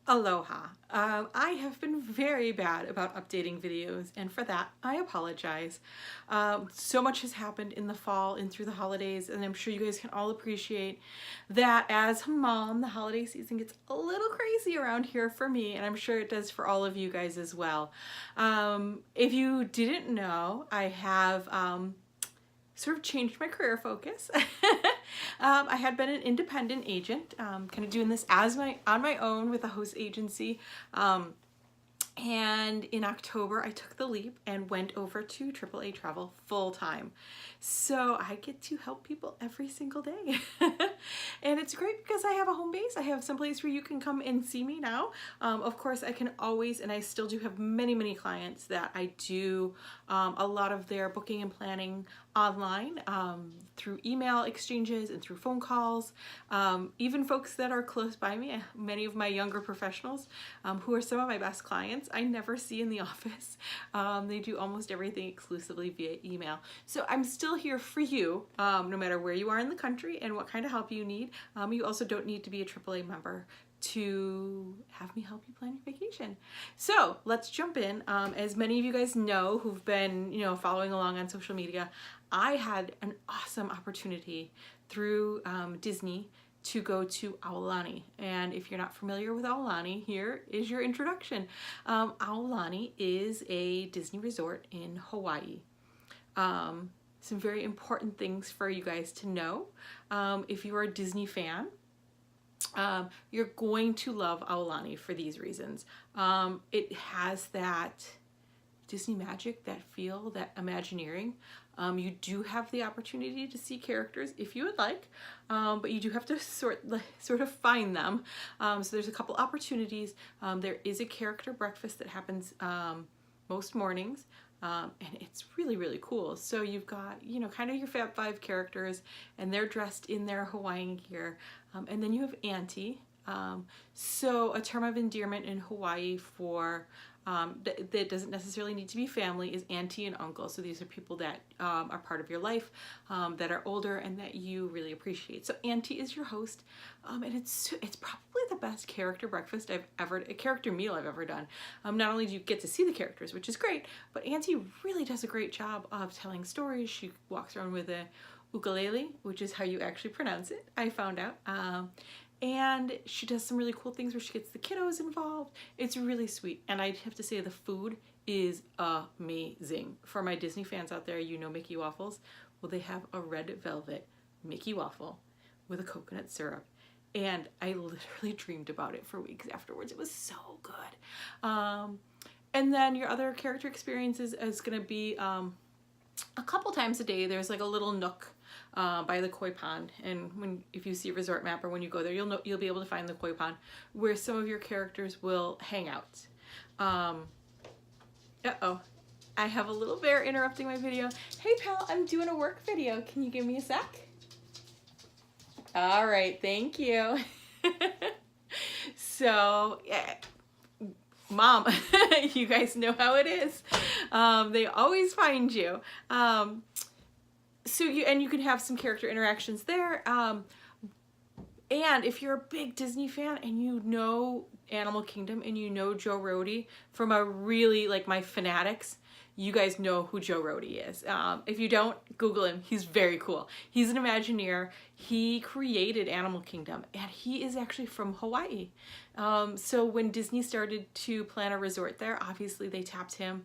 Aloha. I have been very bad about updating videos, and for that, I apologize. So much has happened in the fall and through the holidays, and I'm sure you guys can all appreciate that as a mom, the holiday season gets a little crazy around here for me, and I'm sure it does for all of you guys as well. If you didn't know, I have sort of changed my career focus. I had been an independent agent, kind of doing this on my own with a host agency. And in October, I took the leap and went over to AAA travel full time. So I get to help people every single day. And it's great because I have a home base. I have some place where you can come and see me now. Of course, I can always, and I still do have many clients that I do a lot of their booking and planning online through email exchanges and through phone calls. Even folks that are close by me, many of my younger professionals who are some of my best clients, I never see in the office. They do almost everything exclusively via email. So I'm still here for you, no matter where you are in the country and what kind of help you need. You also don't need to be a AAA member to have me help you plan your vacation. So let's jump in. As many of you guys know who've been, following along on social media, I had an awesome opportunity through Disney to go to Aulani. And if you're not familiar with Aulani, here is your introduction. Aulani is a Disney resort in Hawaii. Some very important things for you guys to know. If you are a Disney fan, you're going to love Aulani for these reasons. It has that Disney magic, that feel, that Imagineering. You do have the opportunity to see characters if you would like, but you do have to sort of find them. So there's a couple opportunities. There is a character breakfast that happens most mornings. And it's really cool. So you've got, kind of your Fab Five characters, and they're dressed in their Hawaiian gear. And then you have Auntie. So a term of endearment in Hawaii for that doesn't necessarily need to be family is auntie and uncle. So these are people that are part of your life, that are older and that you really appreciate. So auntie is your host, and it's probably the best character breakfast a character meal I've ever done. Not only do you get to see the characters, which is great, but auntie really does a great job of telling stories. She walks around with a ukulele, which is how you actually pronounce it, I found out. And she does some really cool things where she gets the kiddos involved. It's really sweet. And I have to say the food is amazing. For my Disney fans out there, Mickey waffles. Well, they have a red velvet Mickey waffle with a coconut syrup. And I literally dreamed about it for weeks afterwards. It was so good. And then your other character experiences is going to be a couple times a day. There's like a little nook by the koi pond, and if you see a resort map or when you go there, you'll be able to find the koi pond where some of your characters will hang out. I have a little bear interrupting my video. Hey pal, I'm doing a work video. Can you give me a sec? All right, thank you. So yeah, Mom, you guys know how it is. They always find you. So you can have some character interactions there. And if you're a big Disney fan and you know Animal Kingdom and you know Joe Rohde from a really, like my fanatics, you guys know who Joe Rohde is. If you don't, Google him. He's very cool. He's an Imagineer. He created Animal Kingdom, and he is actually from Hawaii. So when Disney started to plan a resort there, obviously they tapped him.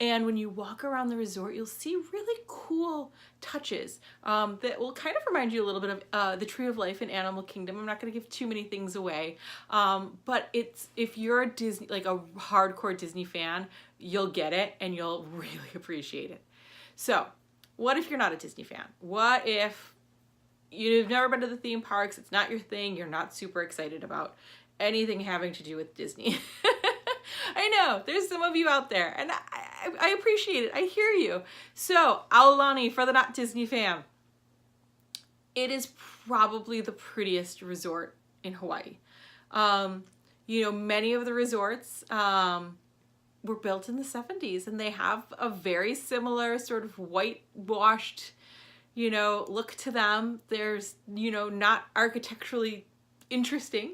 And when you walk around the resort, you'll see really cool touches that will kind of remind you a little bit of the Tree of Life in Animal Kingdom. I'm not going to give too many things away, but if you're a Disney, like a hardcore Disney fan, you'll get it and you'll really appreciate it. So what if you're not a Disney fan? What if you've never been to the theme parks, it's not your thing, you're not super excited about anything having to do with Disney? I know, there's some of you out there, and I appreciate it. I hear you. So, Aulani, for the not Disney fan, it is probably the prettiest resort in Hawaii. Many of the resorts were built in the 70s, and they have a very similar sort of whitewashed, look to them. There's, not architecturally interesting.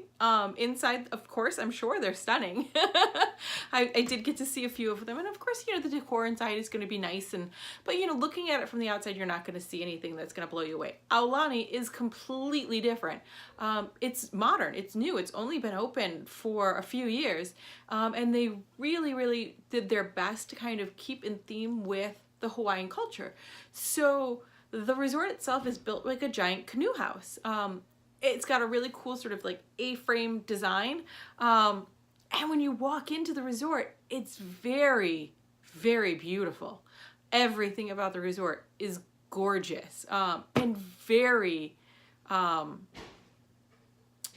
Inside, of course, I'm sure they're stunning. I did get to see a few of them, and of course, you know, the decor inside is going to be nice, but you know, looking at it from the outside, you're not going to see anything that's going to blow you away. Aulani is completely different. It's modern, it's new, it's only been open for a few years, and they really did their best to kind of keep in theme with the Hawaiian culture. So the resort itself is built like a giant canoe house. It's got a really cool sort of like A-frame design. And when you walk into the resort, it's very beautiful. Everything about the resort is gorgeous, and very,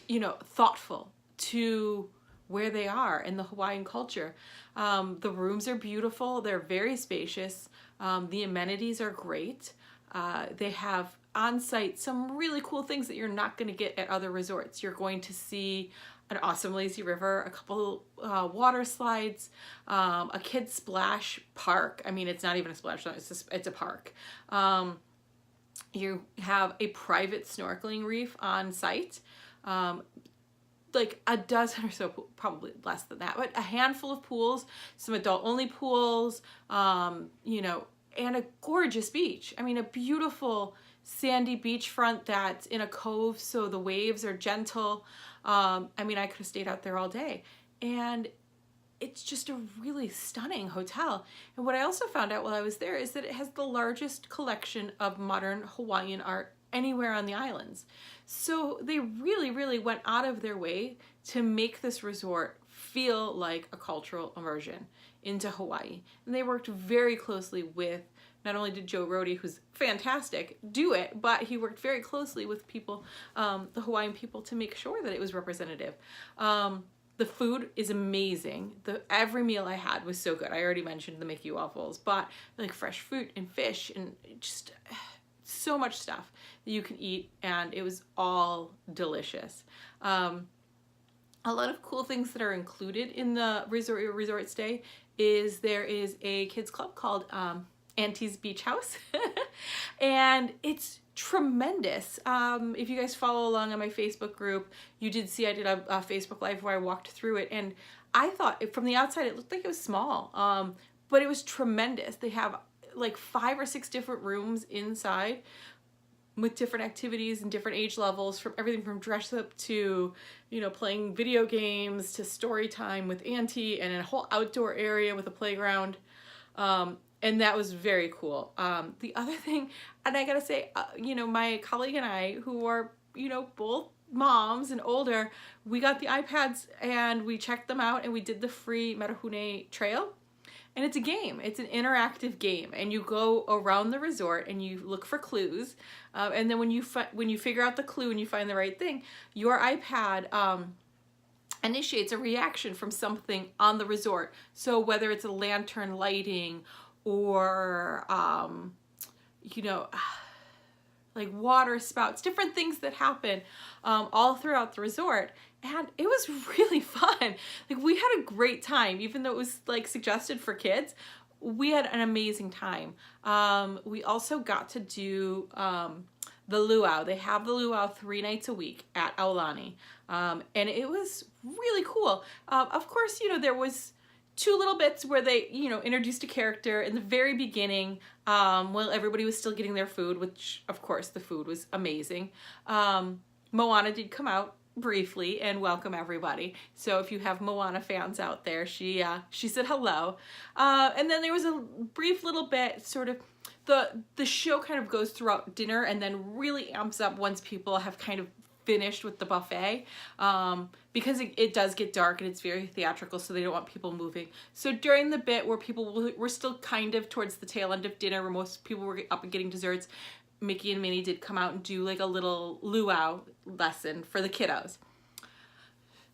you know, thoughtful to where they are in the Hawaiian culture. The rooms are beautiful. They're very spacious. The amenities are great. They have on-site some really cool things that you're not going to get at other resorts. You're going to see an awesome lazy river, a couple water slides, a kid splash park. I mean, it's not even a splash zone, it's a park. You have a private snorkeling reef on site. Like a dozen or so, probably less than that, but a handful of pools, some adult-only pools, you know, and a gorgeous beach. I mean, a beautiful sandy beachfront that's in a cove, so the waves are gentle. I mean, I could have stayed out there all day. And it's just a really stunning hotel. And what I also found out while I was there is that it has the largest collection of modern Hawaiian art anywhere on the islands. So they really went out of their way to make this resort feel like a cultural immersion into Hawaii. And they worked very closely with, not only did Joe Rohde, who's fantastic, do it, but he worked very closely with people, the Hawaiian people, to make sure that it was representative. The food is amazing. Every meal I had was so good. I already mentioned the Mickey waffles, but like fresh fruit and fish and just so much stuff that you can eat, and it was all delicious. A lot of cool things that are included in the resort stay is there is a kids club called Auntie's Beach House, and it's tremendous. If you guys follow along on my Facebook group, you did see I did a Facebook Live where I walked through it, and I thought from the outside it looked like it was small, but it was tremendous. They have like 5 or 6 different rooms inside with different activities and different age levels, from everything from dress up to, you know, playing video games to story time with Auntie, and a whole outdoor area with a playground. And that was very cool. The other thing, and I gotta say, you know, my colleague and I, who are, you know, both moms and older, we got the iPads and we checked them out and we did the free Metahune Trail. And it's a game. It's an interactive game, and you go around the resort and you look for clues. And then when you figure out the clue and you find the right thing, your iPad initiates a reaction from something on the resort. So whether it's a lantern lighting or you know, like water spouts, different things that happen all throughout the resort. And it was really fun. Like, we had a great time, even though it was like suggested for kids. We had an amazing time. We also got to do the luau. They have the luau 3 nights a week at Aulani. And it was really cool. Of course, you know, there was 2 little bits where they, you know, introduced a character in the very beginning, while everybody was still getting their food, which of course the food was amazing. Moana did come out briefly and welcome everybody. So if you have Moana fans out there, she said hello. And then there was a brief little bit, sort of, the show kind of goes throughout dinner and then really amps up once people have kind of finished with the buffet, because it does get dark and it's very theatrical, so they don't want people moving. So during the bit where people were still kind of towards the tail end of dinner, where most people were up and getting desserts, Mickey and Minnie did come out and do like a little luau lesson for the kiddos.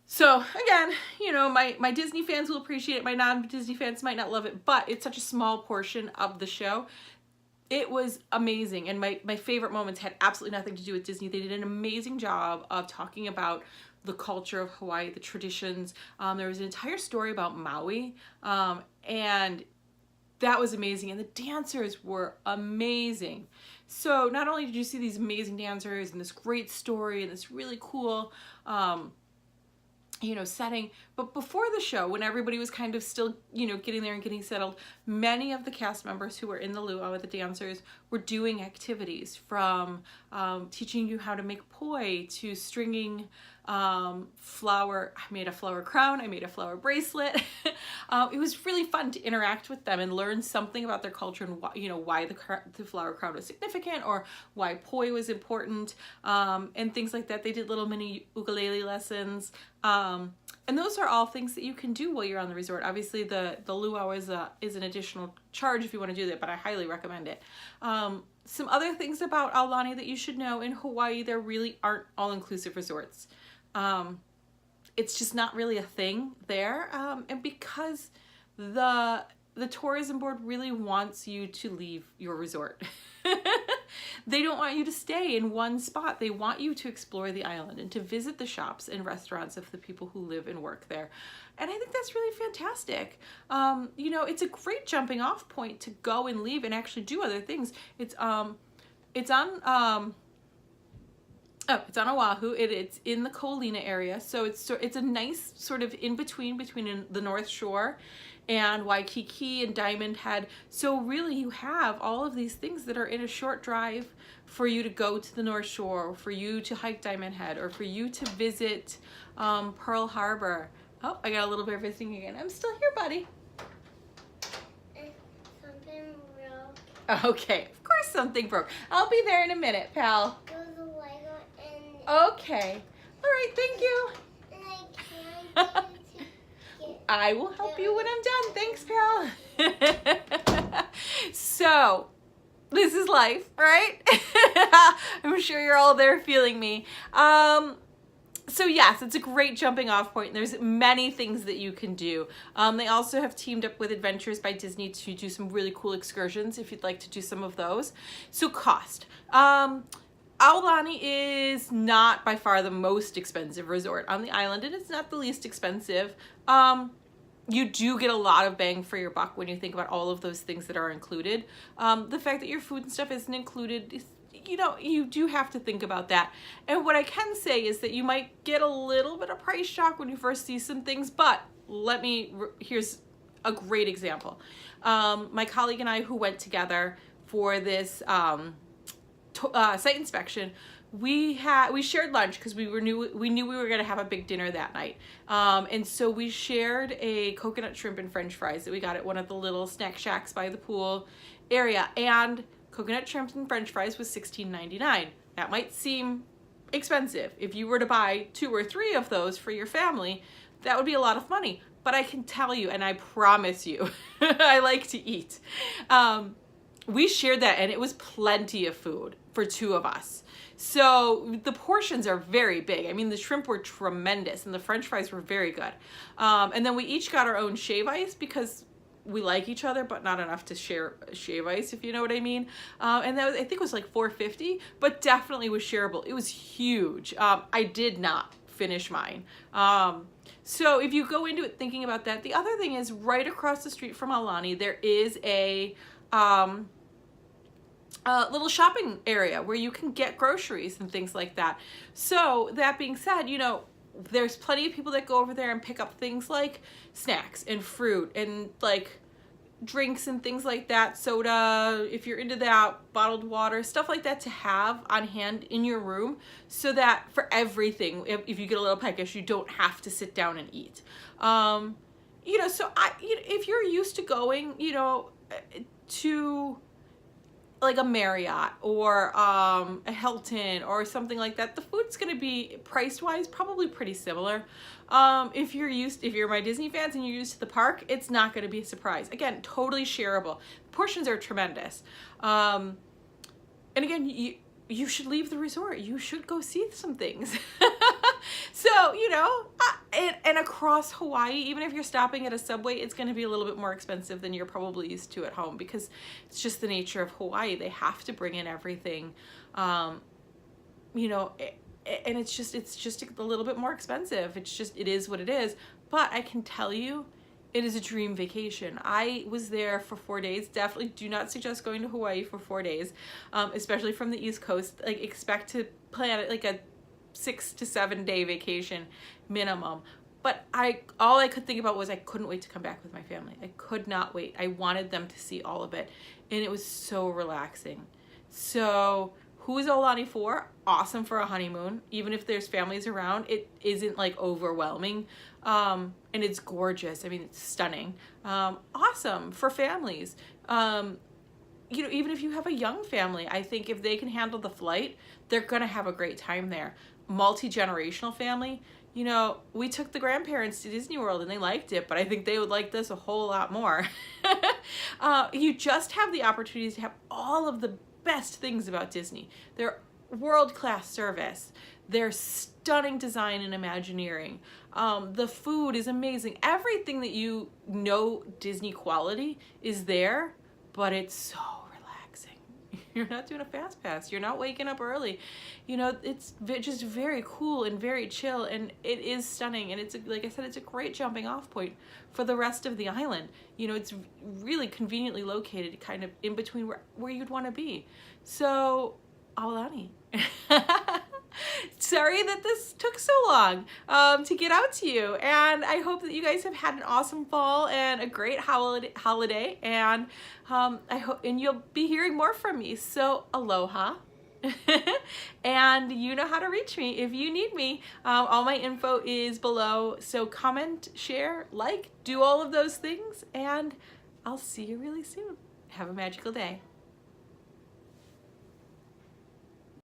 So again, you know, my Disney fans will appreciate it, my non-Disney fans might not love it, but it's such a small portion of the show. It was amazing, and my favorite moments had absolutely nothing to do with Disney. They did an amazing job of talking about the culture of Hawaii, the traditions. There was an entire story about Maui, and that was amazing. And the dancers were amazing. So not only did you see these amazing dancers and this great story and this really cool, you know, setting, but before the show, when everybody was kind of still, you know, getting there and getting settled, many of the cast members who were in the luau with the dancers were doing activities from teaching you how to make poi to stringing flower. I made a flower crown, I made a flower bracelet. It was really fun to interact with them and learn something about their culture and why, you know, why the flower crown was significant or why poi was important, and things like that. They did little mini ukulele lessons. And those are all things that you can do while you're on the resort. Obviously the luau is an additional charge if you want to do that, but I highly recommend it. Some other things about Aulani that you should know: in Hawaii, there really aren't all-inclusive resorts. It's just not really a thing there. And because the tourism board really wants you to leave your resort. They don't want you to stay in one spot. They want you to explore the island and to visit the shops and restaurants of the people who live and work there. And I think that's really fantastic. You know, it's a great jumping off point to go and leave and actually do other things. It's on Oahu. It's in the Ko'olina area, so it's a nice sort of in between the North Shore and Waikiki and Diamond Head. So really you have all of these things that are in a short drive for you to go to the North Shore, or for you to hike Diamond Head, or for you to visit Pearl Harbor. Oh, I got a little bear visiting again. I'm still here, buddy. Something broke. Okay, of course something broke. I'll be there in a minute, pal. Okay. All right, thank you. And I can't I will help you when I'm done. Thanks, pal. So, this is life, right? I'm sure you're all there feeling me. So yes, it's a great jumping off point. There's many things that you can do. They also have teamed up with Adventures by Disney to do some really cool excursions if you'd like to do some of those. So cost. Aulani is not by far the most expensive resort on the island, and it's not the least expensive. You do get a lot of bang for your buck when you think about all of those things that are included. The fact that your food and stuff isn't included, you know, you do have to think about that. And what I can say is that you might get a little bit of price shock when you first see some things, but here's a great example. My colleague and I who went together for this site inspection, we shared lunch because we knew we were going to have a big dinner that night, and so we shared a coconut shrimp and french fries that we got at one of the little snack shacks by the pool area. And coconut shrimp and french fries was $16.99. That might seem expensive. If you were to buy 2 or 3 of those for your family, that would be a lot of money. But I can tell you, and I promise you, I like to eat. We shared that, and it was plenty of food for 2 of us. So the portions are very big. I mean, the shrimp were tremendous, and the french fries were very good. And then we each got our own shave ice because we like each other, but not enough to share shave ice, if you know what I mean. And that was, I think it was like $4.50, but definitely was shareable. It was huge. I did not finish mine. So if you go into it thinking about that, the other thing is right across the street from Aulani, there is a little shopping area where you can get groceries and things like that. So that being said, you know, there's plenty of people that go over there and pick up things like snacks and fruit and like drinks and things like that, soda, if you're into that, bottled water, stuff like that to have on hand in your room, so that for everything, if you get a little peckish, you don't have to sit down and eat. You know, so if you're used to going, you know, to like a Marriott or a Hilton or something like that, the food's gonna be price-wise probably pretty similar. If you're my Disney fans and you're used to the park, it's not gonna be a surprise. Again, totally shareable. Portions are tremendous. And again, you should leave the resort. You should go see some things. So, you know, and across Hawaii, even if you're stopping at a Subway, it's going to be a little bit more expensive than you're probably used to at home, because it's just the nature of Hawaii. They have to bring in everything, you know, and it's just a little bit more expensive. It is what it is. But I can tell you, it is a dream vacation. I was there for 4 days. Definitely do not suggest going to Hawaii for 4 days, especially from the East Coast. Like, expect to plan like a 6 to 7 day vacation minimum. But all I could think about was I couldn't wait to come back with my family. I could not wait. I wanted them to see all of it, and it was so relaxing. So who is Aulani for? Awesome for a honeymoon. Even if there's families around, it isn't like overwhelming. And it's gorgeous. I mean, it's stunning. Awesome for families. You know, even if you have a young family, I think if they can handle the flight, they're gonna have a great time there. Multi-generational family, you know, we took the grandparents to Disney World and they liked it, but I think they would like this a whole lot more. You just have the opportunity to have all of the best things about Disney. Their world-class service, their stunning design and Imagineering. The food is amazing. Everything that you know Disney quality is there, but it's so relaxing. You're not doing a fast pass. You're not waking up early. You know, it's just very cool and very chill, and it is stunning. And it's, like I said, it's a great jumping off point for the rest of the island. You know, it's really conveniently located kind of in between where you'd want to be. So, Aulani. Sorry that this took so long to get out to you, and I hope that you guys have had an awesome fall and a great holiday, and I hope you'll be hearing more from me. So aloha. And you know how to reach me if you need me. All my info is below, so comment, share, like, do all of those things, and I'll see you really soon. Have a magical day.